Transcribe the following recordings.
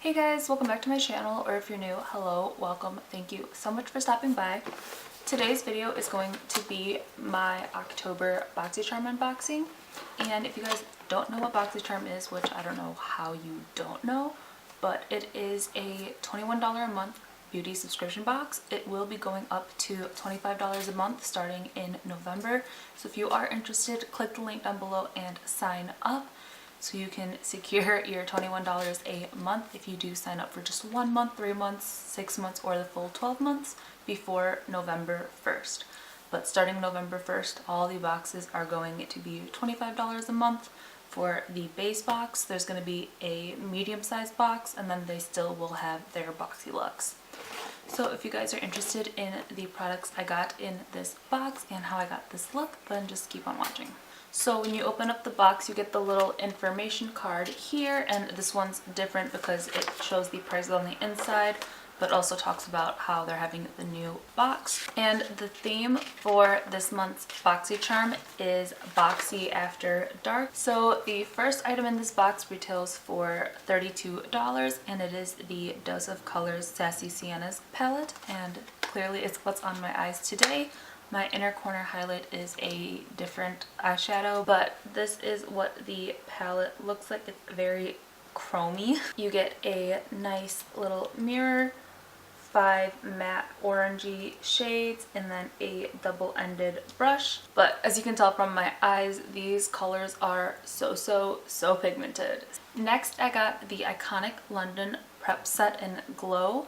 Hey guys, welcome back to my channel, or if you're new, hello, welcome, thank you so much for stopping by. Today's video is going to be my October Boxycharm unboxing, and if you guys don't know what Boxycharm is, which I don't know how you don't know, but it is a $21 a month beauty subscription box. It will be going up to $25 a month starting in November, so if you are interested, click the link down below and sign up. So you can secure your $21 a month if you do sign up for just 1 month, 3 months, 6 months, or the full 12 months before November 1st. But starting November 1st, all the boxes are going to be $25 a month for the base box. There's going to be a medium-sized box, and then they still will have their Boxy Luxe. So if you guys are interested in the products I got in this box and how I got this look, then just keep on watching. So when you open up the box, you get the little information card here, and this one's different because it shows the prices on the inside, but also talks about how they're having the new box. And the theme for this month's Boxycharm is Boxy After Dark. So the first item in this box retails for $32, and it is the Dose of Colors Sassy Sienna's palette, and clearly it's what's on my eyes today. My inner corner highlight is a different eyeshadow, but this is what the palette looks like. It's very chromy. You get a nice little mirror, 5 matte orangey shades, and then a double-ended brush. But as you can tell from my eyes, these colors are so pigmented. Next, I got the iconic London Prep Set in Glow.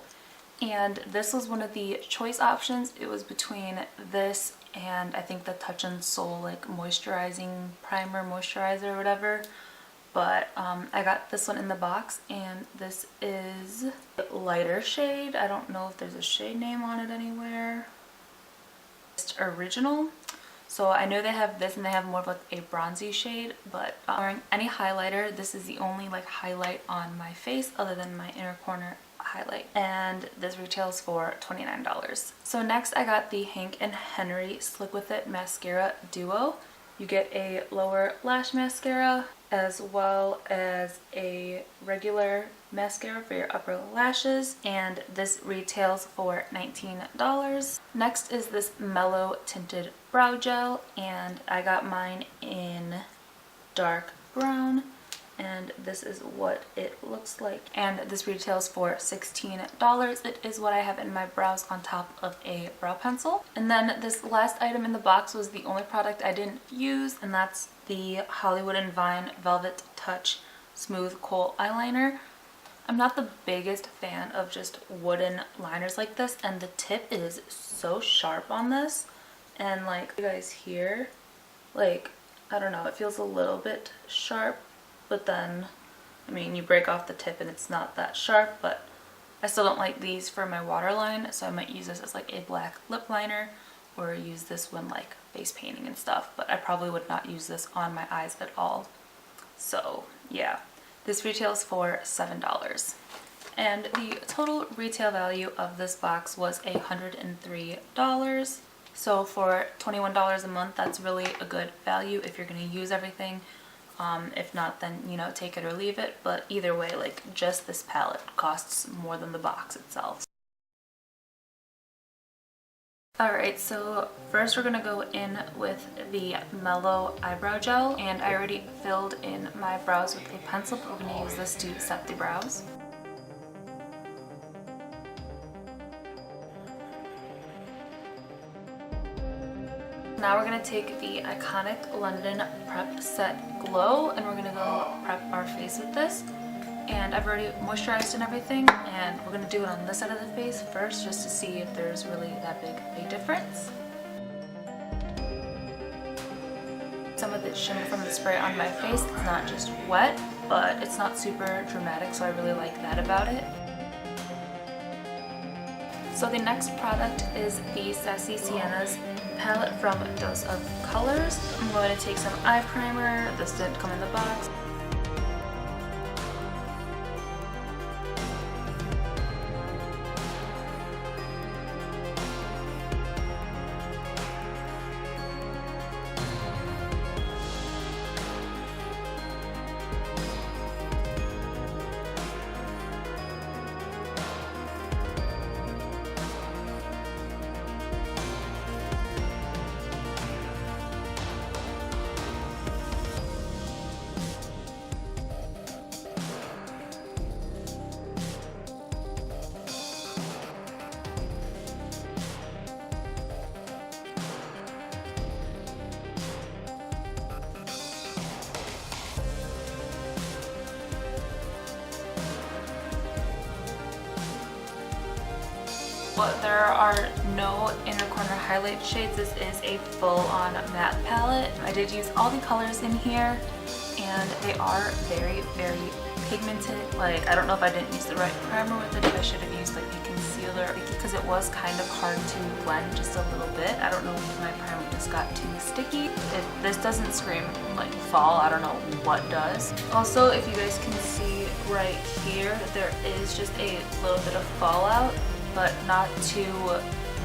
And this was one of the choice options. It was between this and I think the Touch and Soul like moisturizing primer, moisturizer or whatever. But I got this one in the box, and this is a lighter shade. I don't know if there's a shade name on it anywhere. It's original. So I know they have this and they have more of like a bronzy shade, but wearing any highlighter, this is the only like highlight on my face other than my inner corner highlight, and this retails for $29. So next I got the Hank and Henry Slick With It Mascara Duo. You get a lower lash mascara as well as a regular mascara for your upper lashes, and this retails for $19. Next is this Mellow Tinted Brow Gel, and I got mine in dark brown, and this is what it looks like, and this retails for $16. It is what I have in my brows on top of a brow pencil. And then this last item in the box was the only product I didn't use, and that's the Hollywood & Vine Velvet Touch Smooth Kohl Eyeliner. I'm not the biggest fan of just wooden liners like this, and the tip is so sharp on this, and like you guys hear, like, I don't know, it feels a little bit sharp. But then, I mean, you break off the tip and it's not that sharp, but I still don't like these for my waterline, so I might use this as like a black lip liner or use this when like face painting and stuff, but I probably would not use this on my eyes at all. So yeah, this retails for $7. And the total retail value of this box was $103. So for $21 a month, that's really a good value if you're going to use everything. If not, then, you know, take it or leave it. But either way, like, just this palette costs more than the box itself. Alright, so first we're going to go in with the Mellow Eyebrow Gel. And I already filled in my brows with a pencil, but we're going to use this to set the brows. Now we're going to take the iconic London Prep Set Glow, and we're going to go prep our face with this. And I've already moisturized and everything, and we're going to do it on this side of the face first just to see if there's really that big a difference. Some of the shimmer from the spray on my face, it's not just wet, but it's not super dramatic, so I really like that about it. So the next product is the Sassy Sienna's palette from Dose of Colors. I'm going to take some eye primer. This didn't come in the box. But there are no inner corner highlight shades. This is a full-on matte palette. I did use all the colors in here, and they are very, very pigmented. Like, I don't know if I didn't use the right primer with it, if I should have used like a concealer, because it was kind of hard to blend just a little bit. I don't know if my primer just got too sticky. This doesn't scream like fall, I don't know what does. Also, if you guys can see right here, there is just a little bit of fallout, but not too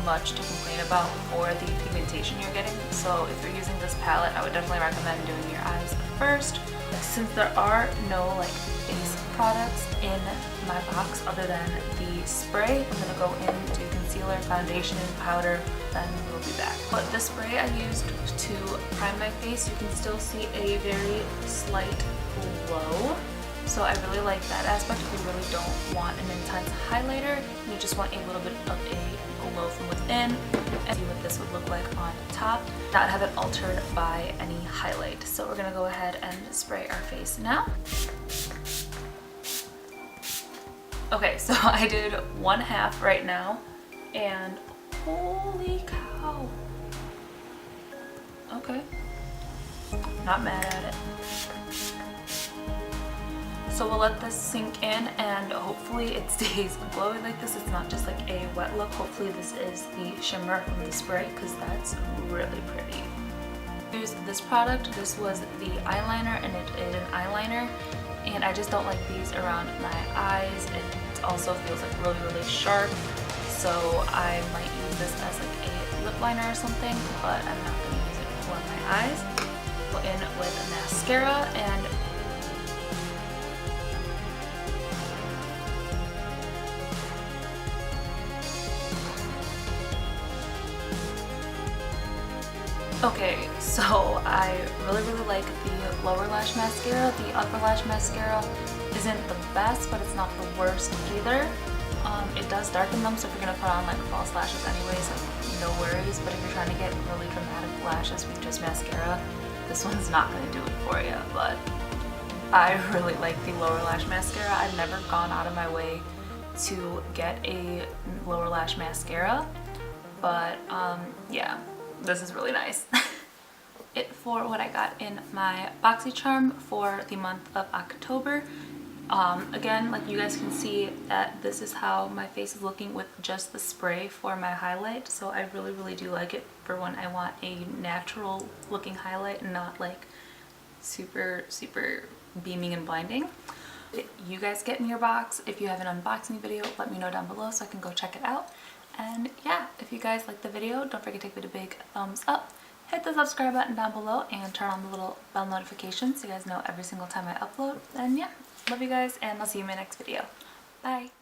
much to complain about for the pigmentation you're getting. So if you're using this palette, I would definitely recommend doing your eyes first. Since there are no like base products in my box other than the spray, I'm gonna go in, do concealer, foundation, powder, then we'll be back. But the spray I used to prime my face, you can still see a very slight glow. So I really like that aspect. If you really don't want an intense highlighter, you just want a little bit of a glow from within, and see what this would look like on top, not have it altered by any highlight. So we're gonna go ahead and spray our face now. Okay, so I did 1/2 right now, and holy cow. Okay, not mad at it. So we'll let this sink in, and hopefully it stays glowy like this. It's not just like a wet look. Hopefully this is the shimmer from the spray, because that's really pretty. Here's this product. This was the eyeliner, and it is an eyeliner, and I just don't like these around my eyes. It also feels like really, really sharp, so I might use this as like a lip liner or something, but I'm not going to use it for my eyes. Go in with a mascara, and okay, so I really, really like the lower lash mascara. The upper lash mascara isn't the best, but it's not the worst either. It does darken them, so if you're going to put on like false lashes anyways, like, no worries. But if you're trying to get really dramatic lashes with just mascara, this one's not going to do it for you. But I really like the lower lash mascara. I've never gone out of my way to get a lower lash mascara, but yeah, this is really nice. It for what I got in my Boxycharm for the month of October. Again, like you guys can see that this is how my face is looking with just the spray for my highlight. So I really, really do like it for when I want a natural looking highlight and not like super, super beaming and blinding. You guys get in your box. If you have an unboxing video, let me know down below so I can go check it out. And yeah, if you guys like the video, don't forget to give it a big thumbs up. Hit the subscribe button down below and turn on the little bell notification so you guys know every single time I upload. And yeah, love you guys, and I'll see you in my next video. Bye!